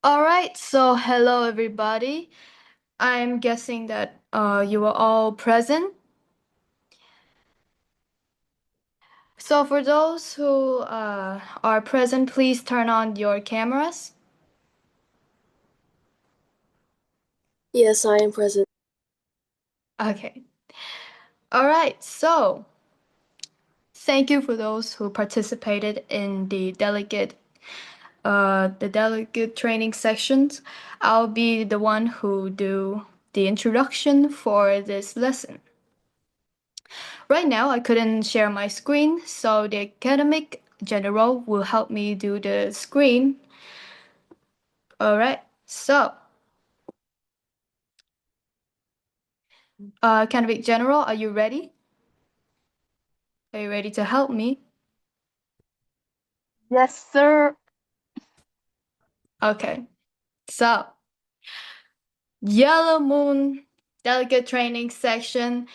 All right, so hello everybody. I'm guessing that you are all present. So for those who are present, please turn on your cameras. Yes, I am present. Okay. All right, so thank you for those who participated in the delegate training sections. I'll be the one who do the introduction for this lesson. Right now, I couldn't share my screen, so the academic general will help me do the screen. All right, so academic general, are you ready? Are you ready to help me? Yes, sir. Okay, so Yellow Moon delegate training section.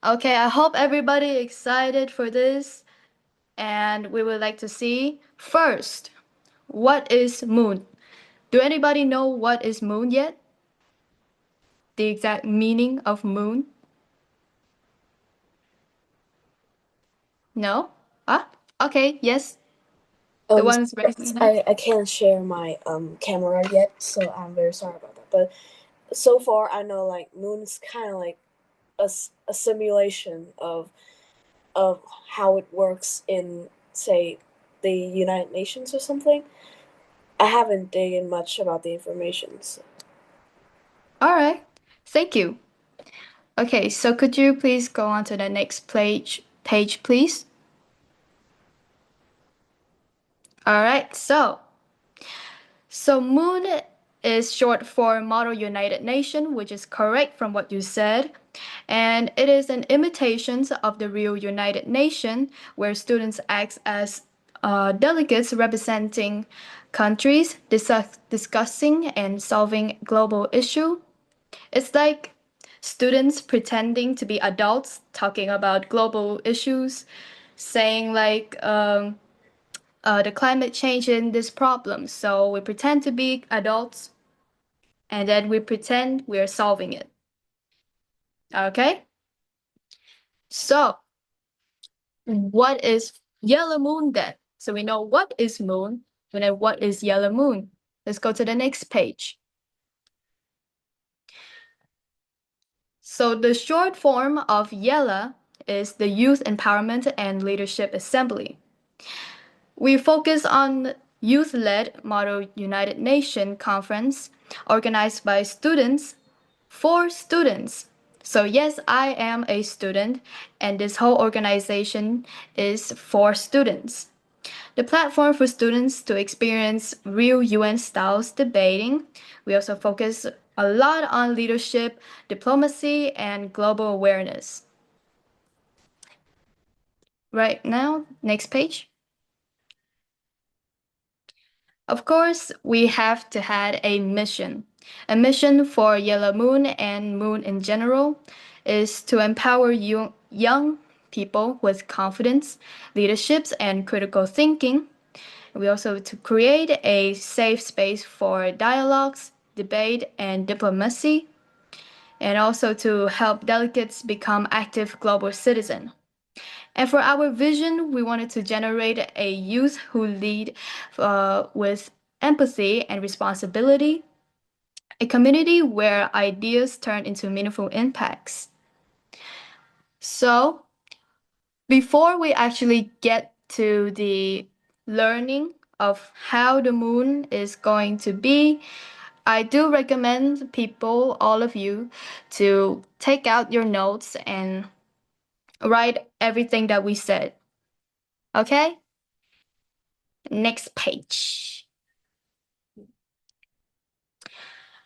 Okay, I hope everybody excited for this, and we would like to see first, what is moon? Do anybody know what is moon yet? The exact meaning of moon? No? Ah, okay, yes. The Um, ones raising their hands. I can't share my camera yet, so I'm very sorry about that. But so far, I know like Moon is kind of like a simulation of how it works in say the United Nations or something. I haven't dig in much about the information. So. All right, thank you. Okay, so could you please go on to the next page, please? All right, so moon is short for Model United Nation, which is correct from what you said. And it is an imitation of the real United Nation, where students act as delegates representing countries, discussing and solving global issue. It's like students pretending to be adults talking about global issues, saying like the climate change and this problem. So we pretend to be adults and then we pretend we're solving it. Okay? So what is yellow moon then? So we know what is moon, and then what is yellow moon. Let's go to the next page. So the short form of YELA is the Youth Empowerment and Leadership Assembly. We focus on youth-led Model United Nations conference organized by students for students. So yes, I am a student and this whole organization is for students. The platform for students to experience real UN styles debating. We also focus a lot on leadership, diplomacy, and global awareness. Right now, next page. Of course, we have to have a mission. A mission for Yellow Moon and Moon in general is to empower young people with confidence, leaderships, and critical thinking. We also to create a safe space for dialogues, debate, and diplomacy, and also to help delegates become active global citizens. And for our vision, we wanted to generate a youth who lead with empathy and responsibility, a community where ideas turn into meaningful impacts. So, before we actually get to the learning of how the moon is going to be, I do recommend people, all of you, to take out your notes and write everything that we said. Okay? Next page.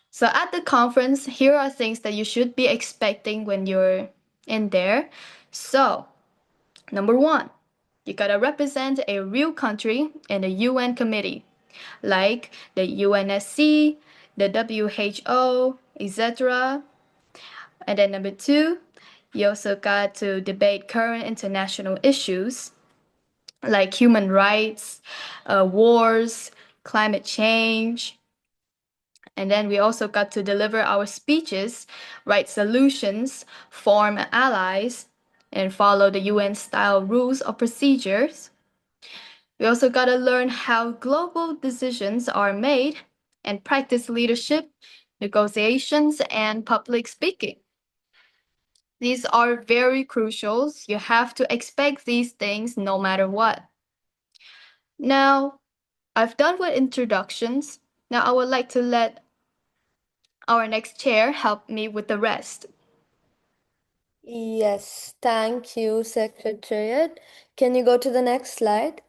So at the conference, here are things that you should be expecting when you're in there. So, number one, you gotta represent a real country in the UN committee, like the UNSC, the WHO, etc. And then number two, you also got to debate current international issues like human rights, wars, climate change. And then we also got to deliver our speeches, write solutions, form allies, and follow the UN style rules of procedures. We also got to learn how global decisions are made and practice leadership, negotiations, and public speaking. These are very crucial. You have to expect these things no matter what. Now, I've done with introductions. Now, I would like to let our next chair help me with the rest. Yes, thank you, Secretariat. Can you go to the next slide?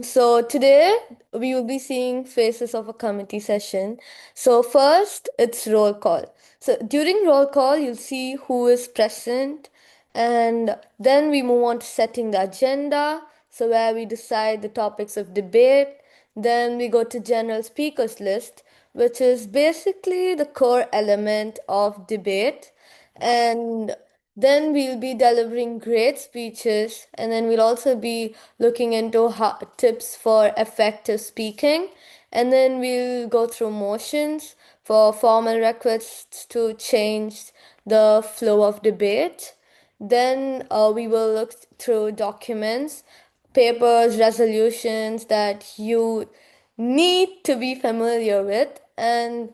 So today we will be seeing phases of a committee session. So first, it's roll call. So during roll call, you'll see who is present, and then we move on to setting the agenda. So where we decide the topics of debate. Then we go to general speakers list, which is basically the core element of debate. And then we'll be delivering great speeches, and then we'll also be looking into tips for effective speaking. And then we'll go through motions for formal requests to change the flow of debate. Then we will look through documents, papers, resolutions that you need to be familiar with. And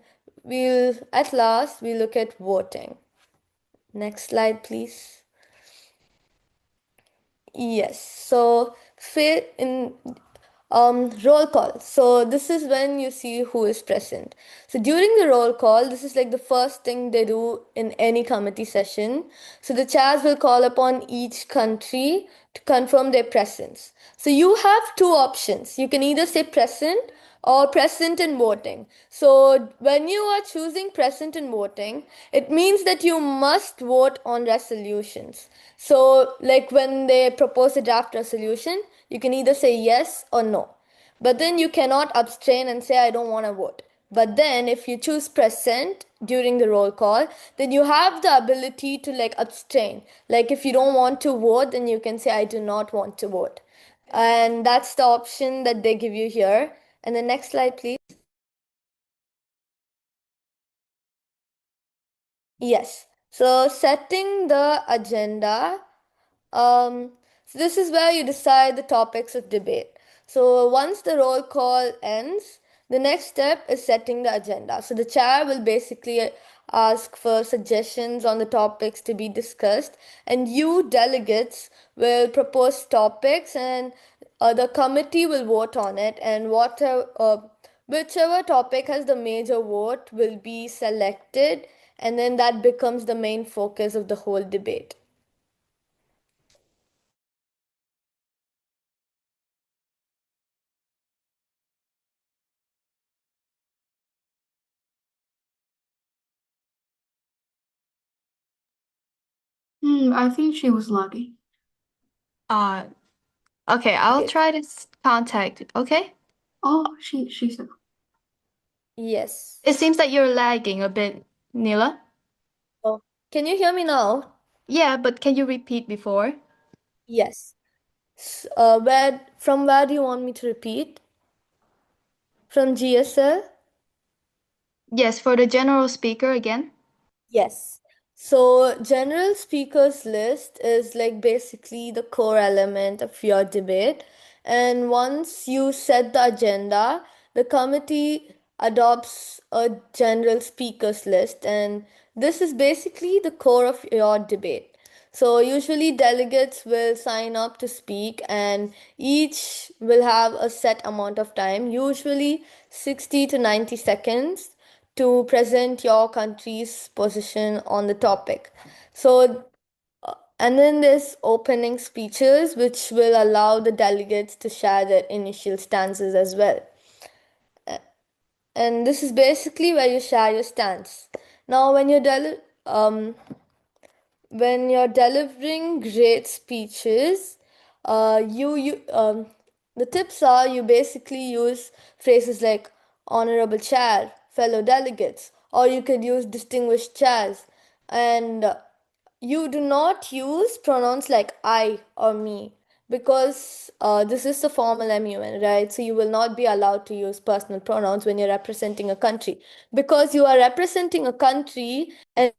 at last, we look at voting. Next slide, please. Yes, so fit in roll call. So this is when you see who is present. So during the roll call, this is like the first thing they do in any committee session. So the chairs will call upon each country to confirm their presence. So you have two options. You can either say present or present in voting. So when you are choosing present in voting, it means that you must vote on resolutions. So like when they propose a draft resolution, you can either say yes or no. But then you cannot abstain and say I don't want to vote. But then if you choose present during the roll call, then you have the ability to like abstain. Like if you don't want to vote, then you can say I do not want to vote. And that's the option that they give you here. And the next slide, please. Yes. So setting the agenda. Um, so this is where you decide the topics of debate. So once the roll call ends, the next step is setting the agenda. So the chair will basically ask for suggestions on the topics to be discussed, and you delegates will propose topics, and the committee will vote on it, and whichever topic has the major vote will be selected, and then that becomes the main focus of the whole debate. I think she was lucky. Uh, okay, I'll Okay. try to contact. Okay? Oh, she said. Yes. It seems that you're lagging a bit, Nila. Oh, can you hear me now? Yeah, but can you repeat before? Yes. From where do you want me to repeat? From GSL? Yes, for the general speaker again. Yes. So, general speakers list is like basically the core element of your debate. And once you set the agenda, the committee adopts a general speakers list. And this is basically the core of your debate. So, usually delegates will sign up to speak, and each will have a set amount of time, usually 60 to 90 seconds to present your country's position on the topic. So, and then there's opening speeches, which will allow the delegates to share their initial stances as well. And this is basically where you share your stance. Now, when you're delivering great speeches, the tips are you basically use phrases like honorable chair, fellow delegates, or you could use distinguished chairs, and you do not use pronouns like I or me. because this is the formal MUN, right? So you will not be allowed to use personal pronouns when you're representing a country, because you are representing a country and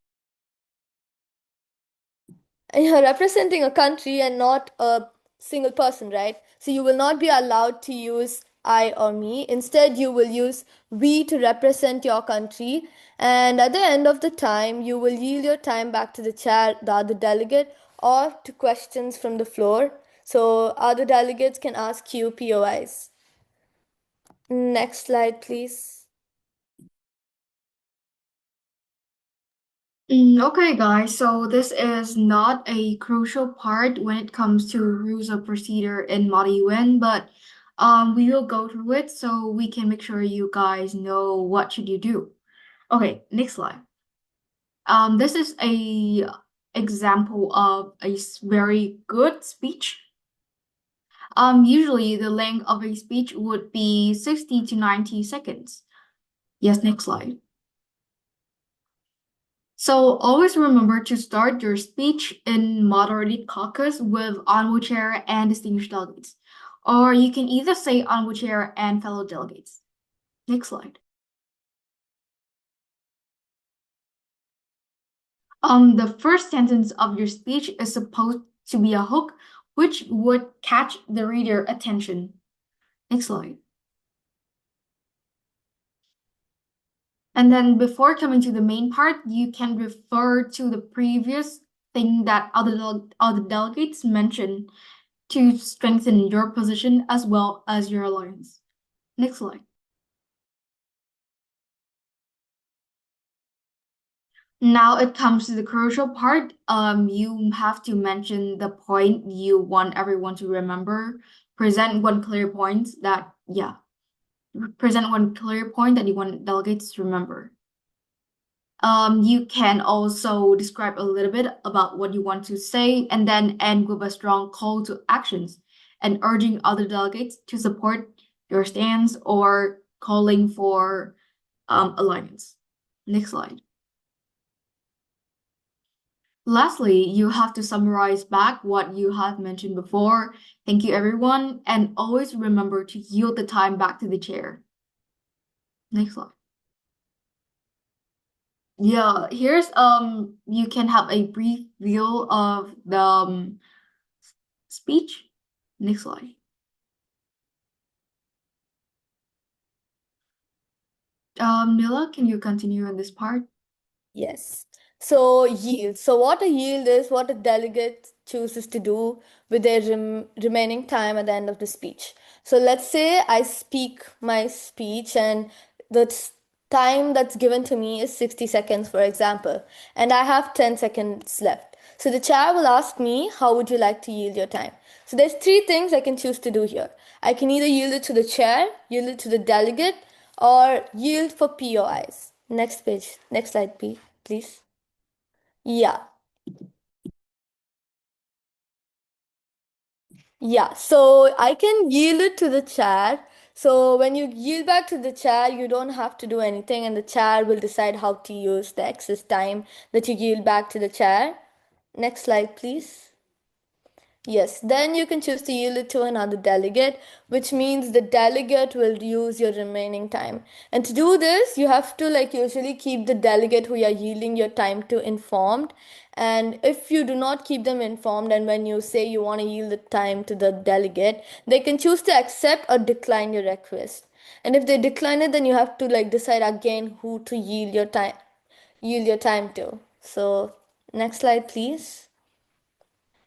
you're representing a country and not a single person, right? So you will not be allowed to use I or me. Instead, you will use we to represent your country. And at the end of the time, you will yield your time back to the chair, the other delegate, or to questions from the floor. So other delegates can ask you POIs. Next slide, please. Okay, guys, so this is not a crucial part when it comes to rules of procedure in Model UN, but we will go through it so we can make sure you guys know what should you do. Okay, next slide. This is a example of a very good speech. Usually the length of a speech would be 60 to 90 seconds. Yes, next slide. So always remember to start your speech in moderated caucus with honorable chair and distinguished delegates. Or you can either say honorable chair and fellow delegates. Next slide. The first sentence of your speech is supposed to be a hook, which would catch the reader attention. Next slide. And then before coming to the main part, you can refer to the previous thing that other delegates mentioned to strengthen your position as well as your alliance. Next slide. Now it comes to the crucial part. You have to mention the point you want everyone to remember. Present one clear point that, present one clear point that you want delegates to remember. You can also describe a little bit about what you want to say and then end with a strong call to actions and urging other delegates to support your stance or calling for alliance. Next slide. Lastly, you have to summarize back what you have mentioned before. Thank you, everyone, and always remember to yield the time back to the chair. Next slide. Yeah, here's you can have a brief view of the speech. Next slide. Nila, can you continue on this part? Yes. So yield. So what a yield is what a delegate chooses to do with their remaining time at the end of the speech. So let's say I speak my speech and the time that's given to me is 60 seconds, for example, and I have 10 seconds left. So the chair will ask me, how would you like to yield your time? So there's three things I can choose to do here. I can either yield it to the chair, yield it to the delegate, or yield for POIs. Next page. Next slide, please. Yeah. Yeah. So I can yield it to the chair. So when you yield back to the chair, you don't have to do anything, and the chair will decide how to use the excess time that you yield back to the chair. Next slide, please. Yes, then you can choose to yield it to another delegate, which means the delegate will use your remaining time. And to do this, you have to usually keep the delegate who you're yielding your time to informed. And if you do not keep them informed, and when you say you want to yield the time to the delegate, they can choose to accept or decline your request. And if they decline it, then you have to decide again who to yield your time to. So next slide, please.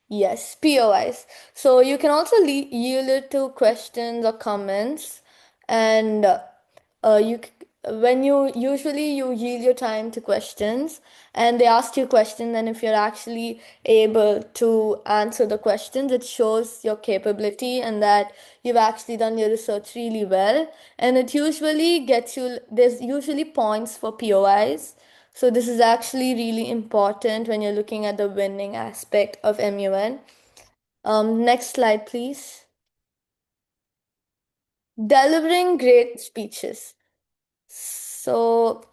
Yes, POIs. So you can also yield it to questions or comments, and when you yield your time to questions, and they ask you questions, and if you're actually able to answer the questions, it shows your capability and that you've actually done your research really well, and it usually gets you. There's usually points for POIs. So this is actually really important when you're looking at the winning aspect of MUN. Next slide, please. Delivering great speeches. So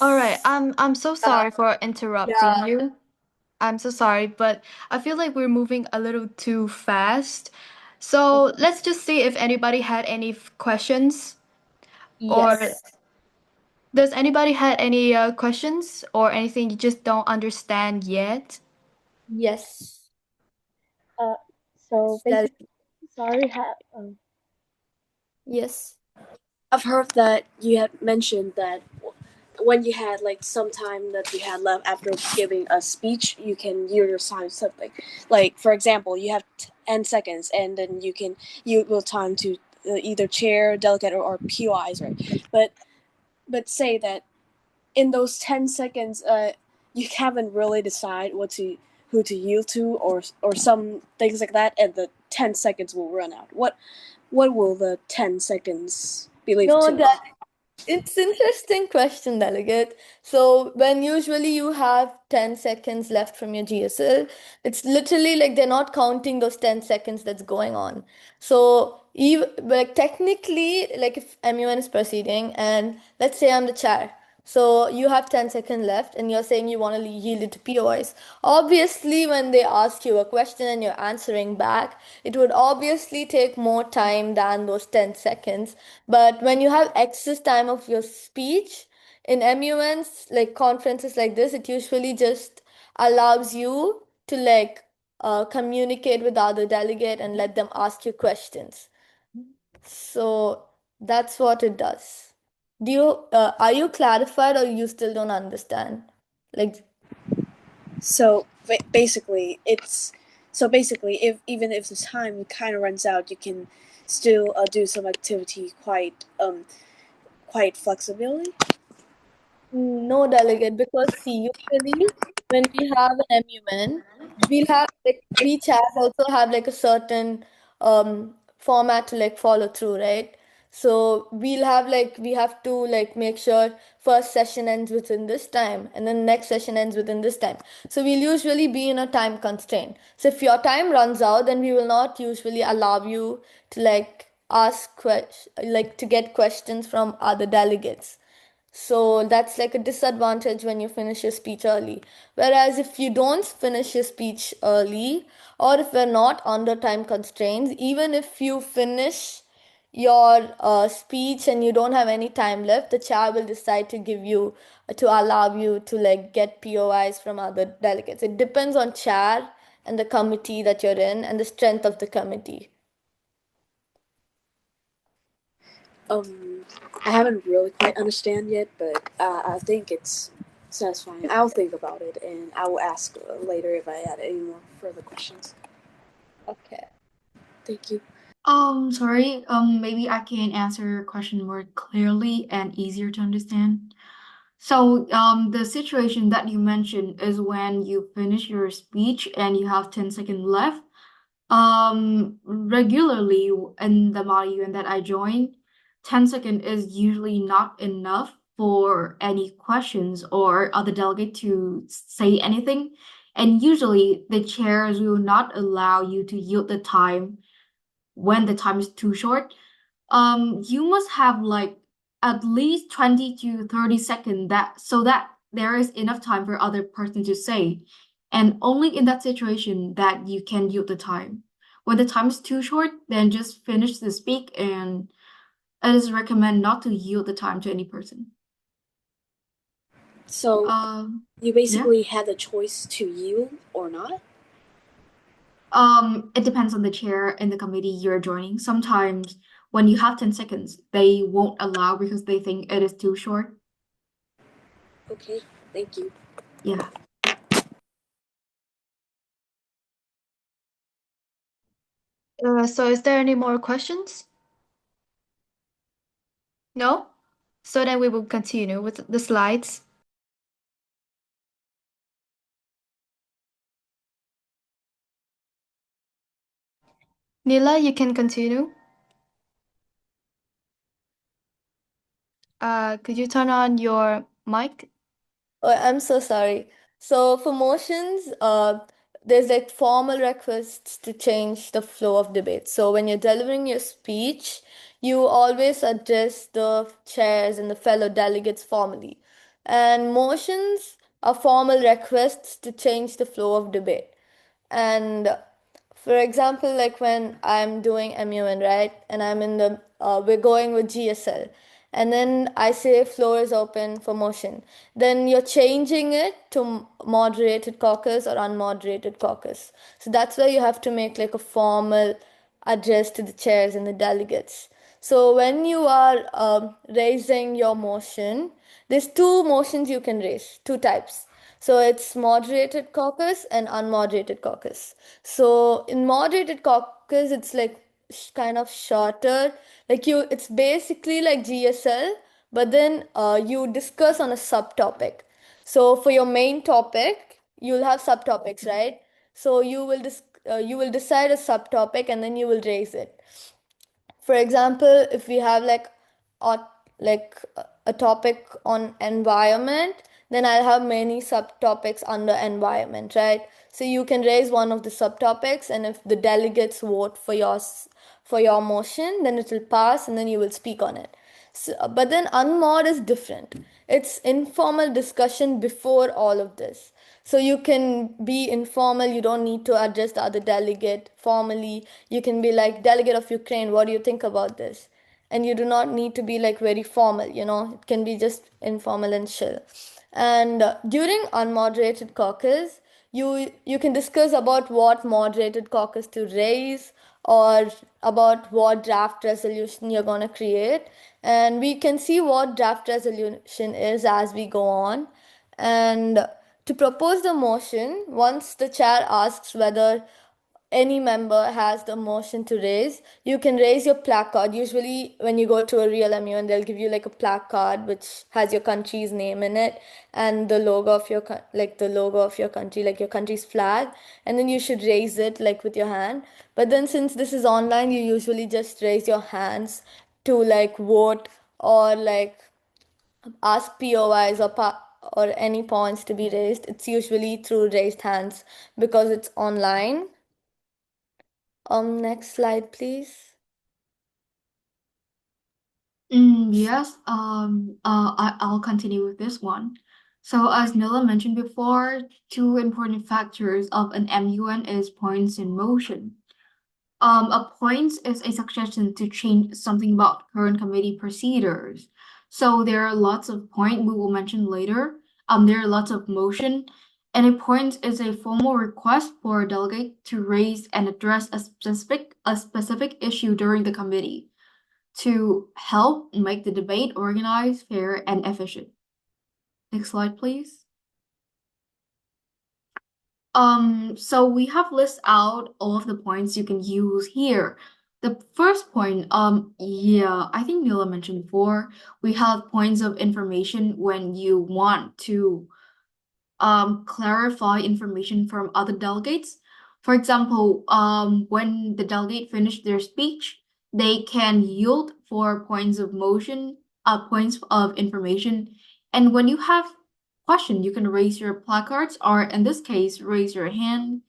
All right, it's I'm so sorry for interrupting yeah. you. I'm so sorry, but I feel like we're moving a little too fast. So let's just see if anybody had any questions, or Yes. does anybody had any questions or anything you just don't understand yet? Yes. Uh, so That basically, sorry, yes. I've heard that you had mentioned that when you had like some time that you had left after giving a speech, you can use your time something. Like for example, you have 10 seconds, and then you will time to either chair, delegate, or POIs, right? But say that in those 10 seconds, you haven't really decided who to yield to, or some things like that, and the 10 seconds will run out. What will the 10 seconds be left No, to? it's interesting question, Delegate. So when usually you have 10 seconds left from your GSL, it's literally like they're not counting those 10 seconds that's going on. So even like technically, like if MUN is proceeding and let's say I'm the chair. So you have 10 seconds left and you're saying you want to yield it to POIs. Obviously, when they ask you a question and you're answering back, it would obviously take more time than those 10 seconds. But when you have excess time of your speech in MUNs, like conferences like this, it usually just allows you to communicate with the other delegate and let them ask you questions. So that's what it does. Are you clarified or you still don't understand? Like, So basically, if even if the time kind of runs out, you can still do some activity quite flexibly. no, delegate, because see, usually when we have an MUN, we'll have like we chairs also have like a certain format to like follow through, right? So we'll have like we have to like make sure first session ends within this time and then next session ends within this time. So we'll usually be in a time constraint. So if your time runs out, then we will not usually allow you to like like to get questions from other delegates. So that's like a disadvantage when you finish your speech early. Whereas if you don't finish your speech early, or if we're not under time constraints, even if you finish your speech and you don't have any time left, the chair will decide to give you to allow you to like get POIs from other delegates. It depends on chair and the committee that you're in and the strength of the committee. Um, I haven't really quite understand yet, but I think it's satisfying. I'll think about it, and I will ask later if I had any more further questions. Okay. Thank you. Sorry. Maybe I can answer your question more clearly and easier to understand. So, the situation that you mentioned is when you finish your speech and you have 10 seconds left. Regularly in the module that I join, 10 seconds is usually not enough for any questions or other delegate to say anything. And usually the chairs will not allow you to yield the time when the time is too short. You must have like at least 20 to 30 seconds that so that there is enough time for other person to say. And only in that situation that you can yield the time. When the time is too short, then just finish the speak and it is recommend not to yield the time to any person. So you Yeah. basically had the choice to yield or not. It depends on the chair and the committee you're joining. Sometimes when you have 10 seconds, they won't allow because they think it is too short. Okay, thank you. Yeah. So is there any more questions? No? So then we will continue with the slides. Nila, you can continue. Could you turn on your mic? Oh, I'm so sorry. So for motions, there's like formal requests to change the flow of debate. So when you're delivering your speech, you always address the chairs and the fellow delegates formally. And motions formal requests to change the flow of debate. And for example, like when I'm doing MUN, right, and I'm in the, we're going with GSL, and then I say floor is open for motion, then you're changing it to moderated caucus or unmoderated caucus. So that's why you have to make like a formal address to the chairs and the delegates. So when you are raising your motion, there's two motions you can raise, two types. So it's moderated caucus and unmoderated caucus. So in moderated caucus, it's like kind of shorter. Like you, it's basically like GSL, but then you discuss on a subtopic. So for your main topic, you'll have subtopics, right? So you will decide a subtopic and then you will raise it. For example, if we have a, a topic on environment, then I'll have many subtopics under environment, right? So you can raise one of the subtopics, and if the delegates vote for for your motion, then it will pass and then you will speak on it. So, but then unmod is different. It's informal discussion before all of this. So you can be informal, you don't need to address the other delegate formally. You can be like, Delegate of Ukraine, what do you think about this? And you do not need to be like very formal, it can be just informal and chill. And during unmoderated caucus, you can discuss about what moderated caucus to raise or about what draft resolution you're going to create. And we can see what draft resolution is as we go on. And to propose the motion, once the chair asks whether any member has the motion to raise, you can raise your placard. Usually, when you go to a real MUN, they'll give you like a placard which has your country's name in it and the logo of your the logo of your country, like your country's flag, and then you should raise it like with your hand. But then, since this is online, you usually just raise your hands to like vote or like ask POIs or any points to be raised. It's usually through raised hands because it's online. Next slide, please. Yes, I'll continue with this one. So as Nila mentioned before, two important factors of an MUN is points in motion. A point is a suggestion to change something about current committee procedures. So there are lots of point we will mention later. There are lots of motion, and a point is a formal request for a delegate to raise and address a specific issue during the committee to help make the debate organized, fair, and efficient. Next slide, please. So we have listed out all of the points you can use here. The first point, yeah, I think Mila mentioned before, we have points of information when you want to clarify information from other delegates. For example, when the delegate finished their speech, they can yield for points of motion, points of information. And when you have question, you can raise your placards, or in this case, raise your hand,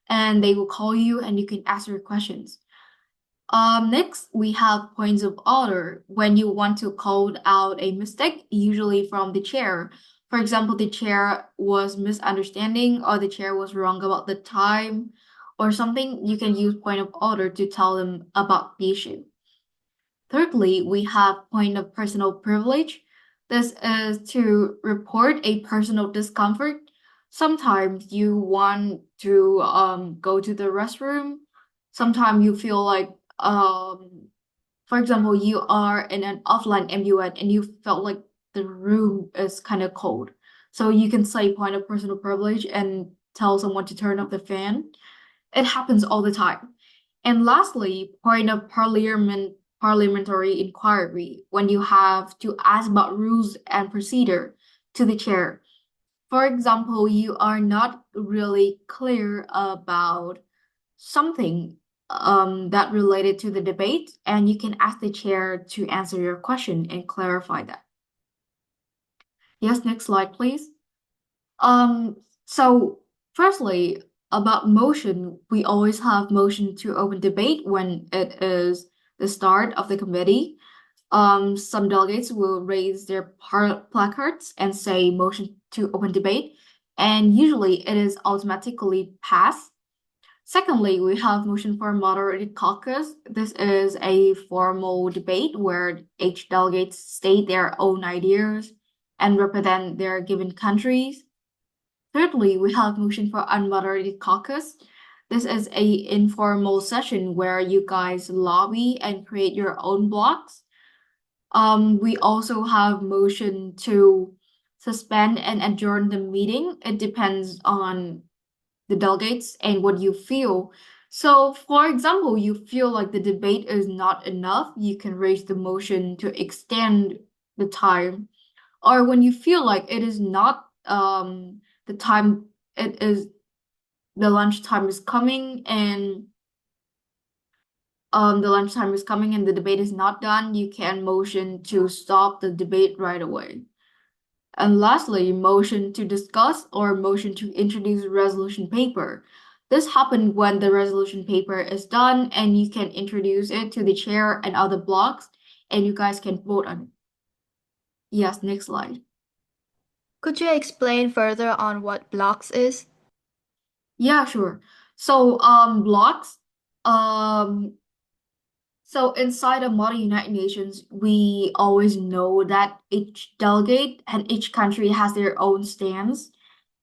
and they will call you and you can ask your questions. Next, we have points of order when you want to call out a mistake, usually from the chair. For example, the chair was misunderstanding or the chair was wrong about the time or something, you can use point of order to tell them about the issue. Thirdly, we have point of personal privilege. This is to report a personal discomfort. Sometimes you want to go to the restroom. Sometimes you feel like for example, you are in an offline MUN and you felt like the room is kind of cold. So you can say point of personal privilege and tell someone to turn up the fan. It happens all the time. And lastly, point of parliamentary inquiry when you have to ask about rules and procedure to the chair. For example, you are not really clear about something that related to the debate, and you can ask the chair to answer your question and clarify that. Yes, next slide, please. So firstly, about motion, we always have motion to open debate when it is the start of the committee. Some delegates will raise their placards and say motion to open debate. and usually it is automatically passed. Secondly, we have motion for moderated caucus. This is a formal debate where each delegate state their own ideas and represent their given countries. Thirdly, we have motion for unmoderated caucus. This is a informal session where you guys lobby and create your own blocks. We also have motion to suspend and adjourn the meeting. It depends on the delegates and what you feel. So, for example, you feel like the debate is not enough, you can raise the motion to extend the time. Or when you feel like it is not the time, it is the lunchtime is coming and the lunchtime is coming and the debate is not done, you can motion to stop the debate right away. And lastly, motion to discuss or motion to introduce resolution paper. This happens when the resolution paper is done and you can introduce it to the chair and other blocks and you guys can vote on it. Yes, next slide. Could you explain further on what blocks is? Yeah, sure. So, blocks, um, so inside of model United Nations, we always know that each delegate and each country has their own stance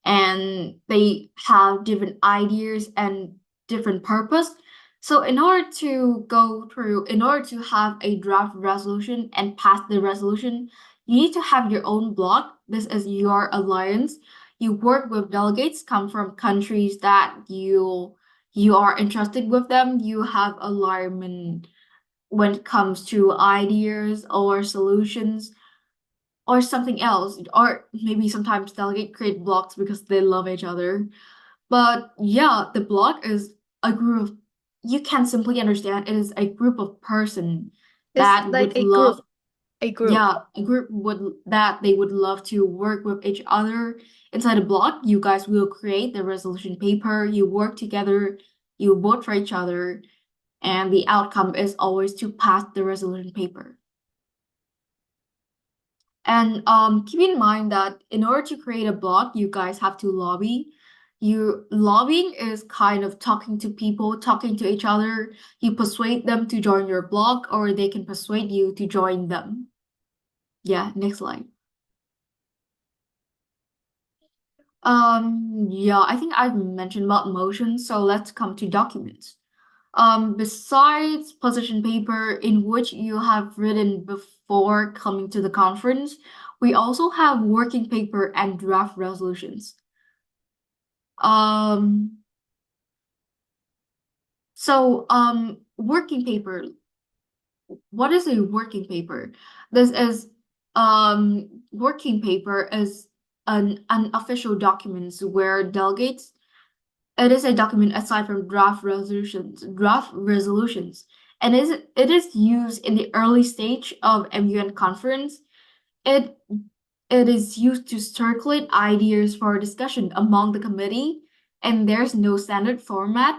and they have different ideas and different purpose. So in order to have a draft resolution and pass the resolution, you need to have your own bloc. This is your alliance. You work with delegates come from countries that you are interested with them. You have alignment when it comes to ideas or solutions or something else, or maybe sometimes delegate create blocks because they love each other. But yeah, the block is a group of, you can simply understand it is a group of person It's that like would love, a group. yeah, a group would that they would love to work with each other. Inside a block, you guys will create the resolution paper, you work together, you vote for each other, and the outcome is always to pass the resolution paper. And keep in mind that in order to create a blog, you guys have to lobby. You lobbying is kind of talking to people, talking to each other. You persuade them to join your blog, or they can persuade you to join them. Yeah, next slide. Yeah, I think I've mentioned about motion, so let's come to documents. Besides position paper in which you have written before coming to the conference, we also have working paper and draft resolutions. Um, Working paper. What is a working paper? This is working paper is an official document where delegates. It is a document aside from draft resolutions, and it is used in the early stage of MUN conference. It it is used to circulate ideas for discussion among the committee, and there's no standard format.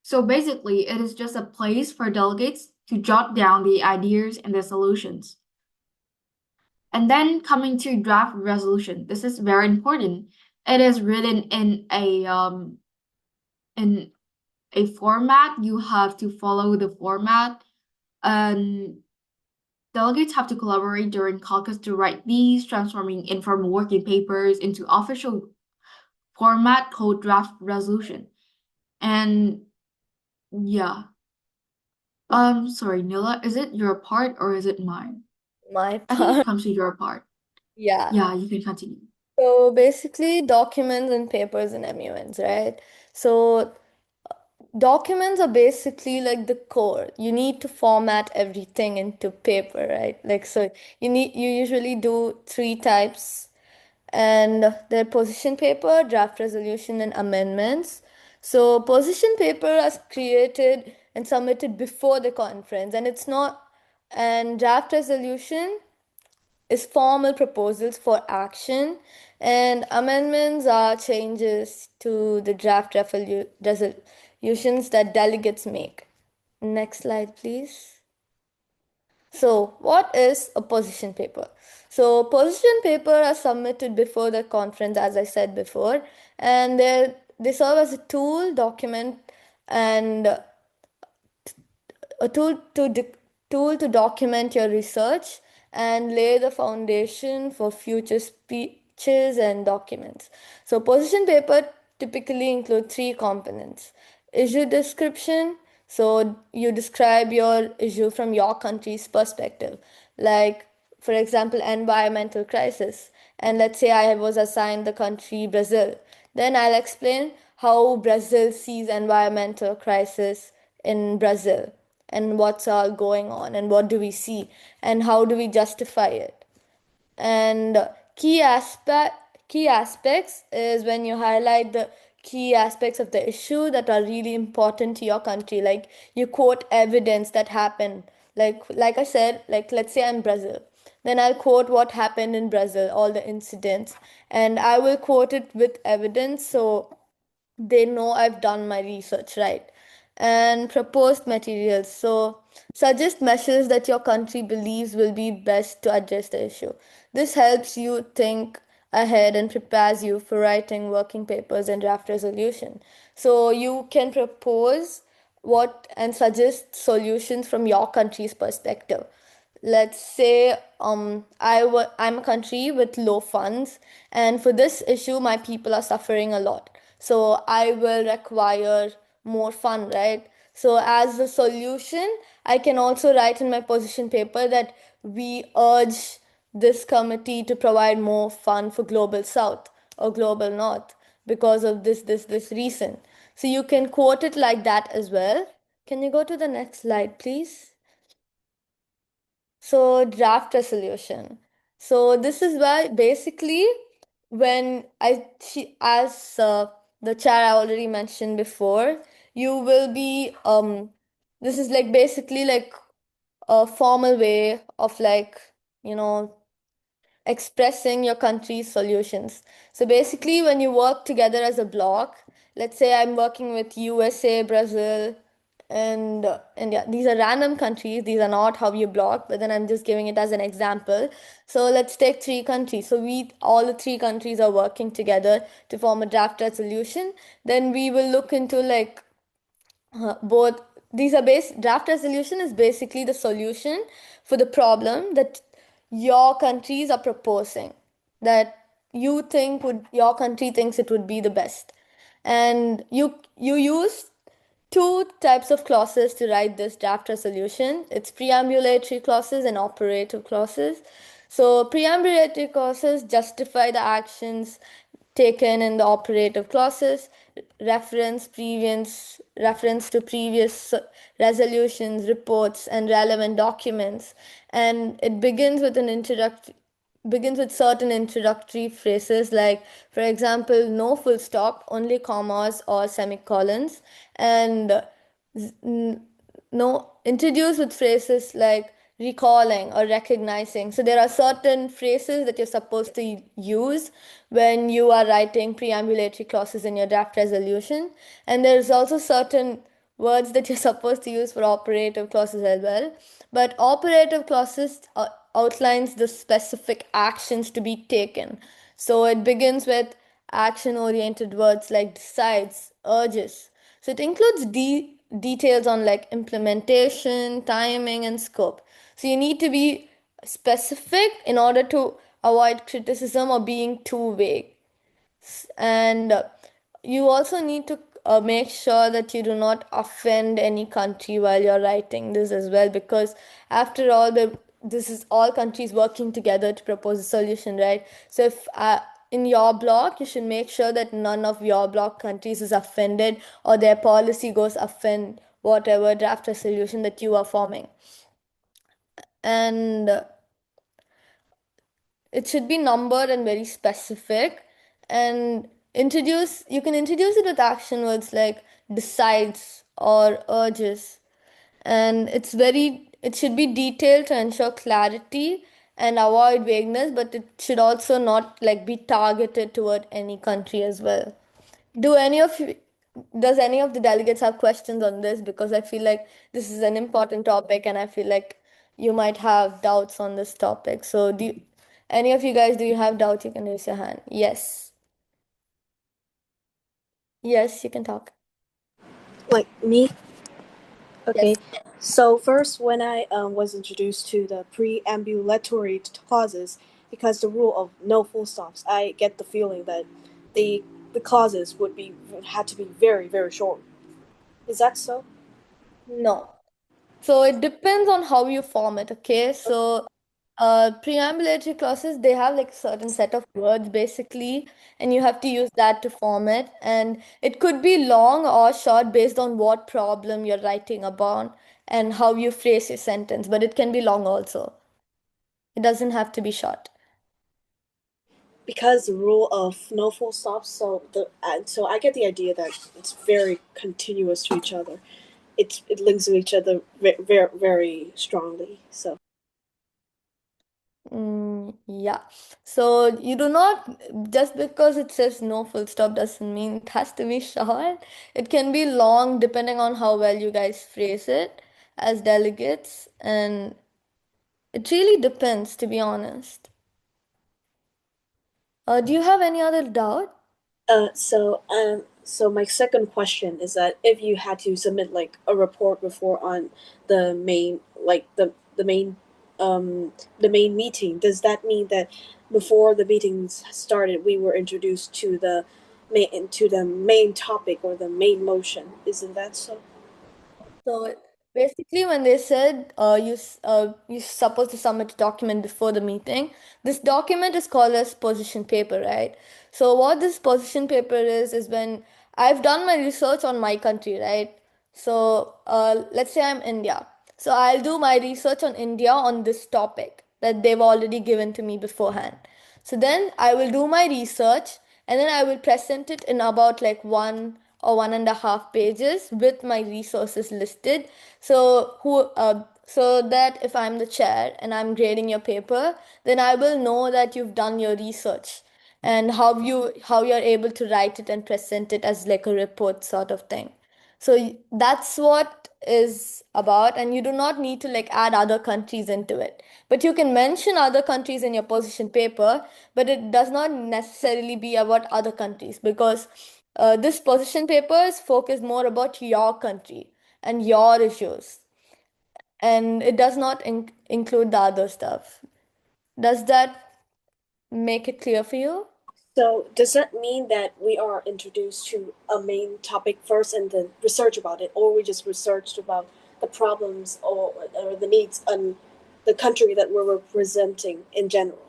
So basically, it is just a place for delegates to jot down the ideas and the solutions. And then coming to draft resolution, this is very important. It is written in a format. You have to follow the format, and delegates have to collaborate during caucus to write these, transforming informal working papers into official format called draft resolution. And yeah. Sorry, Nila, is it your part or is it mine? My I think it part. comes to your part. Yeah. Yeah, you can continue. So basically, documents and papers and MUNs, right? So documents are basically like the core. You need to format everything into paper, right? Like so you usually do three types and their position paper, draft resolution and amendments. So position paper is created and submitted before the conference and it's not and draft resolution is formal proposals for action, and amendments are changes to the draft resolutions that delegates make. Next slide, please. So, what is a position paper? So, position paper are submitted before the conference, as I said before, and they serve as a and a tool to document your research and lay the foundation for future speeches and documents. So, position paper typically include three components: issue description. So, you describe your issue from your country's perspective, like, for example, environmental crisis. And let's say I was assigned the country Brazil. Then I'll explain how Brazil sees environmental crisis in Brazil and what's all going on and what do we see and how do we justify it. And key aspects is when you highlight the key aspects of the issue that are really important to your country, like you quote evidence that happened, like I said, like let's say I'm Brazil, then I'll quote what happened in Brazil, all the incidents, and I will quote it with evidence so they know I've done my research right. And proposed materials. So, suggest measures that your country believes will be best to address the issue. This helps you think ahead and prepares you for writing working papers and draft resolution. So, you can propose what and suggest solutions from your country's perspective. Let's say I'm a country with low funds, and for this issue my people are suffering a lot, so I will require more fund, right? So as a solution I can also write in my position paper that we urge this committee to provide more fund for global south or global north because of this reason. So you can quote it like that as well. Can you go to the next slide, please? So, draft resolution. So, this is why basically when as the chair I already mentioned before, you will be this is like basically like a formal way of like, you know, expressing your country's solutions. So basically, when you work together as a block, let's say I'm working with USA, Brazil, and yeah, these are random countries. These are not how you block, but then I'm just giving it as an example. So let's take three countries. So we all the three countries are working together to form a draft resolution. Then we will look into like both these are based draft resolution is basically the solution for the problem that your countries are proposing, that you think would your country thinks it would be the best, and you use two types of clauses to write this draft resolution. It's preambulatory clauses and operative clauses. So preambulatory clauses justify the actions taken in the operative clauses, reference to previous resolutions, reports, and relevant documents, and it begins with certain introductory phrases like, for example, no full stop, only commas or semicolons, and no introduce with phrases like recalling or recognizing. So there are certain phrases that you're supposed to use when you are writing preambulatory clauses in your draft resolution, and there's also certain words that you're supposed to use for operative clauses as well. But operative clauses outlines the specific actions to be taken. So it begins with action oriented words like decides, urges. So it includes details on like implementation, timing, and scope. So you need to be specific in order to avoid criticism or being too vague. And you also need to make sure that you do not offend any country while you're writing this as well, because after all this is all countries working together to propose a solution, right? So if in your block you should make sure that none of your block countries is offended or their policy goes offend whatever draft resolution that you are forming. And it should be numbered and very specific, and you can introduce it with action words like decides or urges, and it should be detailed to ensure clarity and avoid vagueness, but it should also not like be targeted toward any country as well. Do any of you does any of the delegates have questions on this? Because I feel like this is an important topic and I feel like you might have doubts on this topic. So any of you guys, do you have doubts? You can raise your hand. Yes. Yes, you can talk. Like me? Okay. Yes. So first, when I was introduced to the preambulatory clauses, because the rule of no full stops, I get the feeling that the the clauses had to be very very short. Is that so? No. So it depends on how you form it, okay? So preambulatory clauses, they have like a certain set of words basically, and you have to use that to form it. And it could be long or short based on what problem you're writing about and how you phrase your sentence, but it can be long also. It doesn't have to be short. Because the rule of no full stops, so I get the idea that it's very continuous to each other. It links to each other very strongly. So Yeah. So you do not, just because it says no full stop doesn't mean it has to be short. It can be long depending on how well you guys phrase it as delegates. And it really depends, to be honest. Do you have any other doubt? so my second question is that if you had to submit like a report before on the main like the main meeting, does that mean that before the meetings started we were introduced to the main topic or the main motion? Isn't that so? So basically, when they said you're supposed to submit a document before the meeting, this document is called as position paper, right? So what this position paper is when I've done my research on my country, right? So let's say I'm India. So I'll do my research on India on this topic that they've already given to me beforehand. So then I will do my research and then I will present it in about like 1 or 1.5 pages with my resources listed. So that if I'm the chair and I'm grading your paper, then I will know that you've done your research and how you're able to write it and present it as like a report sort of thing. So that's what is about, and you do not need to like add other countries into it. But you can mention other countries in your position paper, but it does not necessarily be about other countries because this position paper is focused more about your country and your issues, and it does not include the other stuff. Does that make it clear for you? So does that mean that we are introduced to a main topic first and then research about it, or we just researched about the problems or the needs in the country that we're representing in general?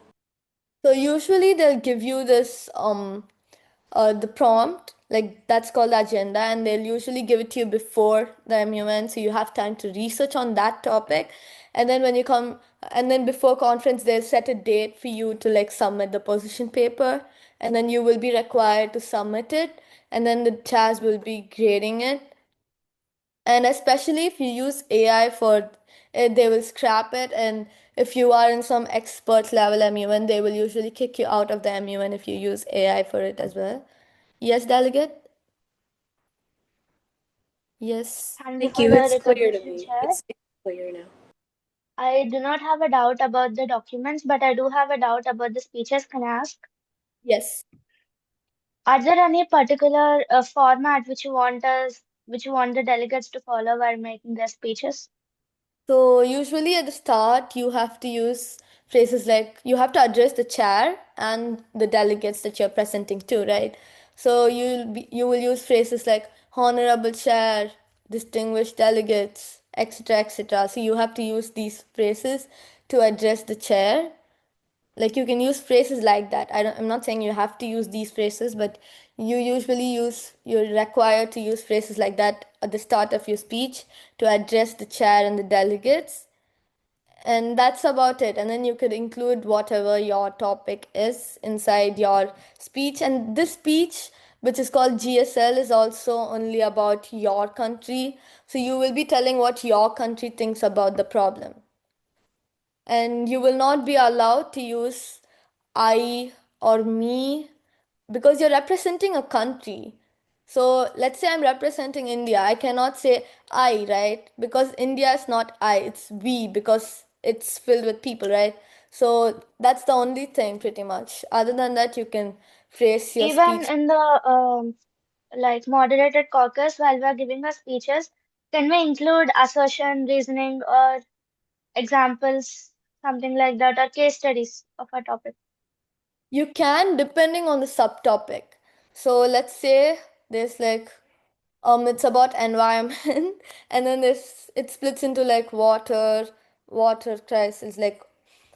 So usually they'll give you this the prompt, like that's called the agenda, and they'll usually give it to you before the MUN, so you have time to research on that topic. And then when you come, and then before conference, they'll set a date for you to like submit the position paper, and then you will be required to submit it, and then the chairs will be grading it. And especially if you use AI for it, they will scrap it. And if you are in some expert level MUN, they will usually kick you out of the MUN if you use AI for it as well. Yes, delegate? Yes. Thank you Thank for you. the It's clear to recognition, me. Chair. It's clear now. I do not have a doubt about the documents, but I do have a doubt about the speeches. Can I ask? Yes. Are there any particular format which you want the delegates to follow while making their speeches? So usually at the start, you have to use phrases like you have to address the chair and the delegates that you're presenting to, right? So you will use phrases like honorable chair, distinguished delegates, etc., etc. So you have to use these phrases to address the chair. Like you can use phrases like that. I'm not saying you have to use these phrases, but you're required to use phrases like that at the start of your speech to address the chair and the delegates. And that's about it. And then you could include whatever your topic is inside your speech. And this speech, which is called GSL, is also only about your country. So you will be telling what your country thinks about the problem. And you will not be allowed to use I or me because you're representing a country. So let's say I'm representing India. I cannot say I, right? Because India is not I, it's we, because it's filled with people, right? So that's the only thing pretty much. Other than that, you can phrase your Even speech. in the like moderated caucus, while we are giving our speeches, can we include assertion, reasoning, or examples, something like that, or case studies of a topic? You can, depending on the subtopic. So let's say there's like it's about environment and then there's it splits into like water crisis, like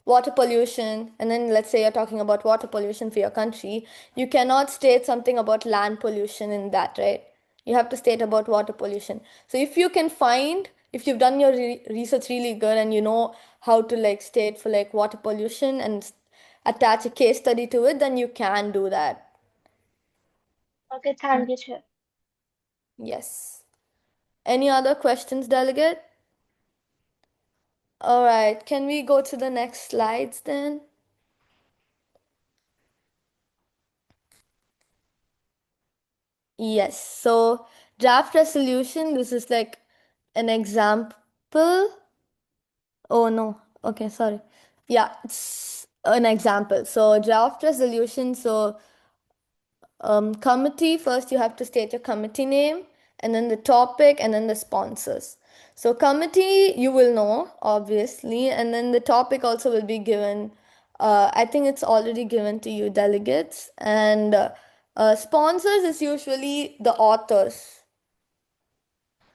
water pollution, and then let's say you're talking about water pollution for your country. You cannot state something about land pollution in that, right? You have to state about water pollution. So if you can find, if you've done your research really good and you know how to like state for like water pollution and attach a case study to it, then you can do that. Okay, thank you, Chair. Yes. Any other questions, delegate? All right, can we go to the next slides then? Yes, so draft resolution, this is like an example. Oh no, okay, sorry. Yeah, it's an example. So draft resolution, so committee, first you have to state your committee name and then the topic and then the sponsors. So committee you will know obviously, and then the topic also will be given. I think it's already given to you delegates, and sponsors is usually the authors.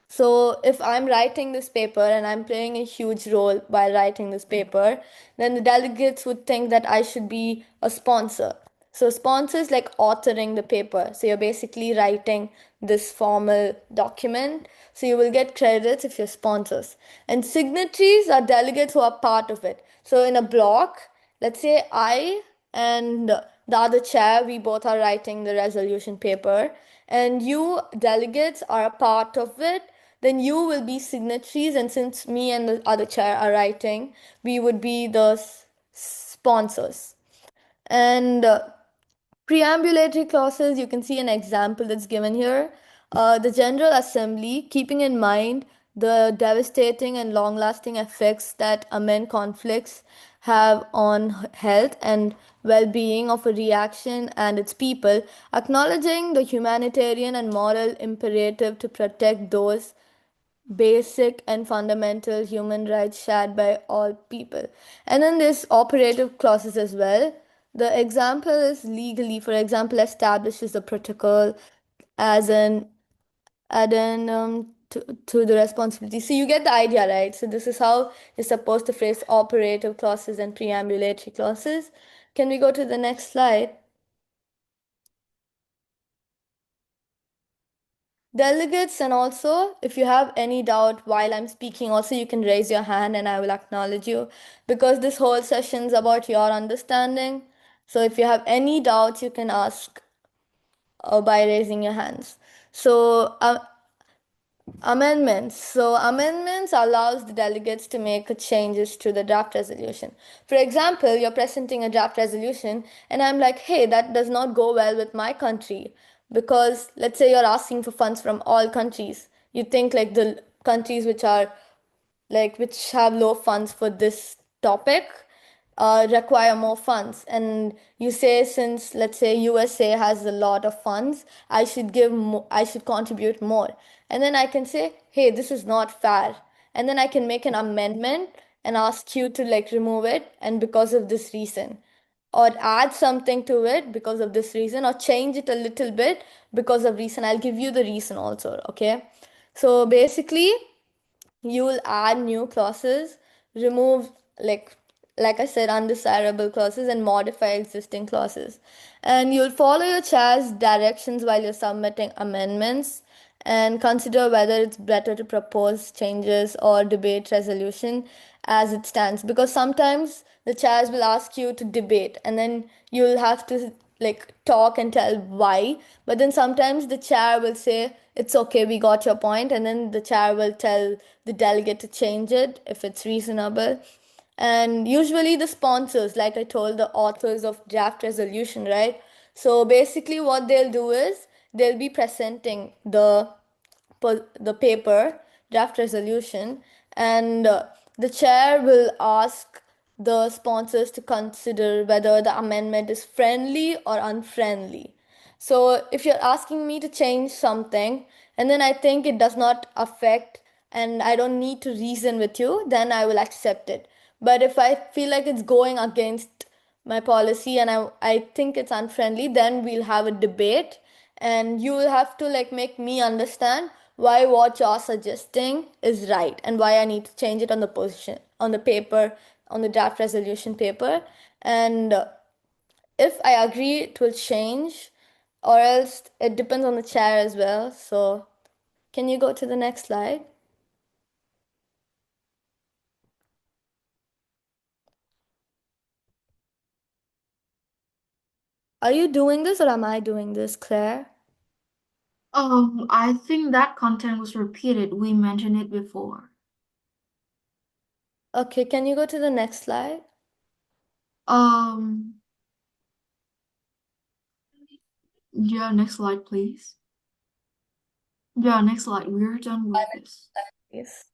So if I'm writing this paper and I'm playing a huge role while writing this paper, then the delegates would think that I should be a sponsor. So sponsor is like authoring the paper. So you're basically writing this formal document. So you will get credits if you're sponsors. And signatories are delegates who are part of it. So in a block, let's say I and the other chair, we both are writing the resolution paper, and you delegates are a part of it, then you will be signatories. And since me and the other chair are writing, we would be the sponsors. And preambulatory clauses, you can see an example that's given here. The General Assembly, keeping in mind the devastating and long lasting effects that amend conflicts have on health and well being of a reaction and its people, acknowledging the humanitarian and moral imperative to protect those basic and fundamental human rights shared by all people. And then there's operative clauses as well. The example is legally, for example, establishes the protocol as an addendum to the responsibility. So you get the idea, right? So this is how you're supposed to phrase operative clauses and preambulatory clauses. Can we go to the next slide? Delegates, and also if you have any doubt while I'm speaking, also you can raise your hand and I will acknowledge you, because this whole session is about your understanding. So if you have any doubts, you can ask by raising your hands. So amendments. So amendments allows the delegates to make changes to the draft resolution. For example, you're presenting a draft resolution and I'm like, hey, that does not go well with my country, because let's say you're asking for funds from all countries. You think like the countries which are like which have low funds for this topic require more funds, and you say, since let's say USA has a lot of funds, I should give more, I should contribute more. And then I can say, hey, this is not fair, and then I can make an amendment and ask you to like remove it, and because of this reason, or add something to it because of this reason, or change it a little bit because of reason. I'll give you the reason also, okay? So basically you will add new clauses, remove like I said, undesirable clauses, and modify existing clauses. And you'll follow your chair's directions while you're submitting amendments, and consider whether it's better to propose changes or debate resolution as it stands, because sometimes the chairs will ask you to debate and then you'll have to like talk and tell why. But then sometimes the chair will say, it's okay, we got your point, and then the chair will tell the delegate to change it if it's reasonable. And usually the sponsors, like I told, the authors of draft resolution, right? So basically what they'll do is they'll be presenting the paper draft resolution, and the chair will ask the sponsors to consider whether the amendment is friendly or unfriendly. So if you're asking me to change something and then I think it does not affect and I don't need to reason with you, then I will accept it. But if I feel like it's going against my policy and I think it's unfriendly, then we'll have a debate and you will have to like make me understand why what you're suggesting is right and why I need to change it on the position on the paper on the draft resolution paper. And if I agree, it will change, or else it depends on the chair as well. So, can you go to the next slide? Are you doing this or am I doing this, Claire? I think that content was repeated. We mentioned it before. Okay, can you go to the next slide? Um, yeah, next slide, please. Yeah, next slide. We're done with this. Yes.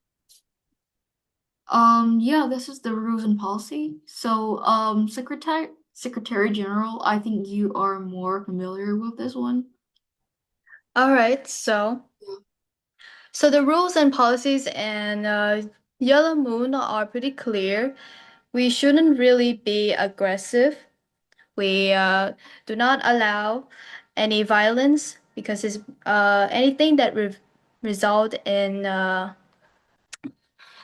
Yeah, this is the rules and policy. So, Secretary General, I think you are more familiar with this one. All right, so the rules and policies in Yellow Moon are pretty clear. We shouldn't really be aggressive. We do not allow any violence because it's anything that result in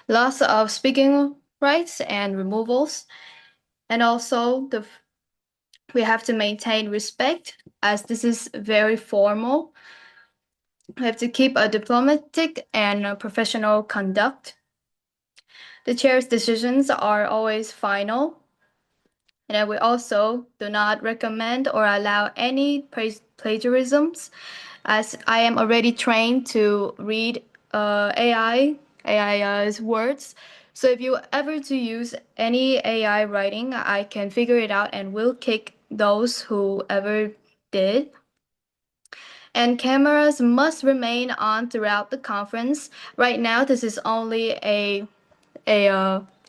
loss of speaking rights and removals. And also we have to maintain respect as this is very formal. We have to keep a diplomatic and professional conduct. The chair's decisions are always final, and that we also do not recommend or allow any plagiarisms, as I am already trained to read AI's words. So if you ever to use any AI writing, I can figure it out and will kick those who ever did. And cameras must remain on throughout the conference. Right now, this is only a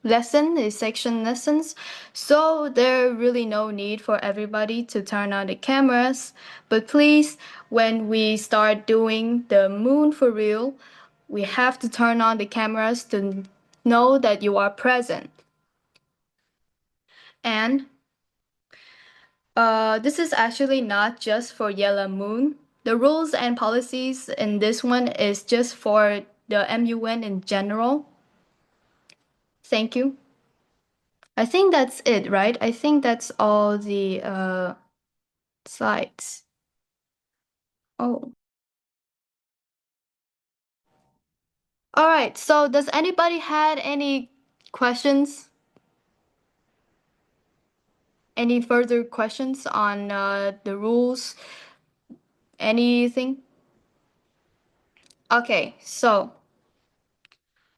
lesson, a section lessons. So there really no need for everybody to turn on the cameras. But please, when we start doing the moon for real, we have to turn on the cameras to know that you are present. And this is actually not just for Yellow Moon. The rules and policies in this one is just for the MUN in general. Thank you. I think that's it, right? I think that's all the slides. Oh. All right. So does anybody had any questions? Any further questions on the rules? Anything? Okay. So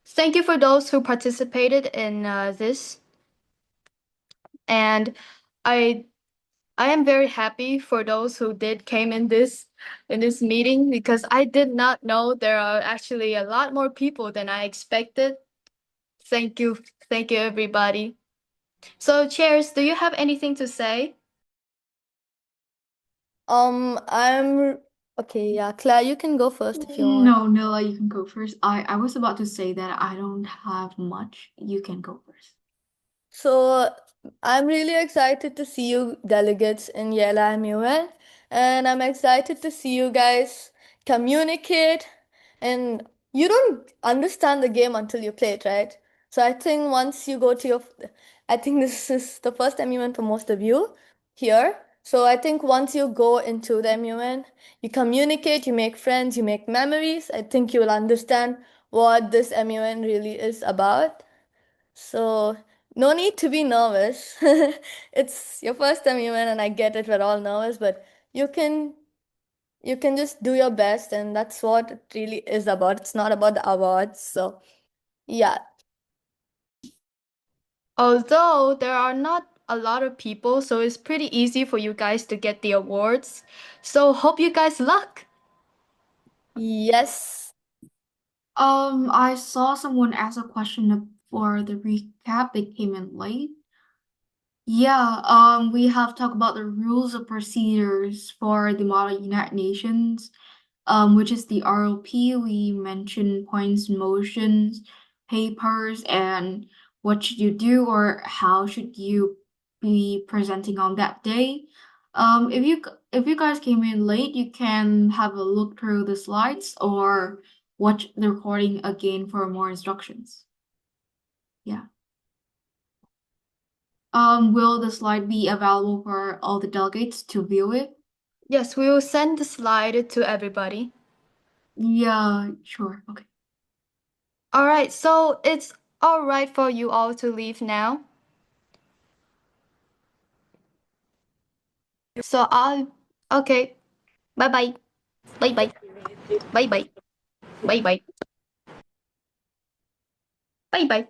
thank you for those who participated in this, and I I am very happy for those who did came in this meeting because I did not know there are actually a lot more people than I expected. Thank you. Thank you, everybody. So, Chairs, do you have anything to say? I'm okay, yeah. Claire, you can go first if you want. No, Nilla, you can go first. I was about to say that I don't have much. You can go first. So I'm really excited to see you delegates in YELA MUN, and I'm excited to see you guys communicate. And you don't understand the game until you play it, right? So I think once you go to your, I think this is the first MUN for most of you here. So I think once you go into the MUN, you communicate, you make friends, you make memories. I think you will understand what this MUN really is about. So, no need to be nervous. It's your first time you win, and I get it, we're all nervous, but you can you can just do your best, and that's what it really is about. It's not about the awards. So, yeah. Although there are not a lot of people, so it's pretty easy for you guys to get the awards. So, hope you guys luck. Yes. I saw someone ask a question for the recap. They came in late. Yeah, we have talked about the rules of procedures for the Model United Nations, which is the ROP. We mentioned points, motions, papers, and what should you do or how should you be presenting on that day. If you guys came in late, you can have a look through the slides or watch the recording again for more instructions. Yeah. Will the slide be available for all the delegates to view it? Yes, we will send the slide to everybody. Yeah, sure. Okay. All right, so it's all right for you all to leave now. So okay. Bye bye. Bye bye. Bye bye. Bye bye. Bye bye.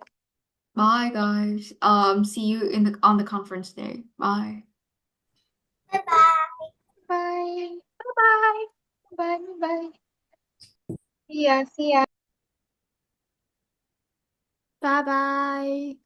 Bye, guys. See you on the conference day. Bye. Bye. Bye bye. Bye. Bye. See ya. See ya. Bye bye.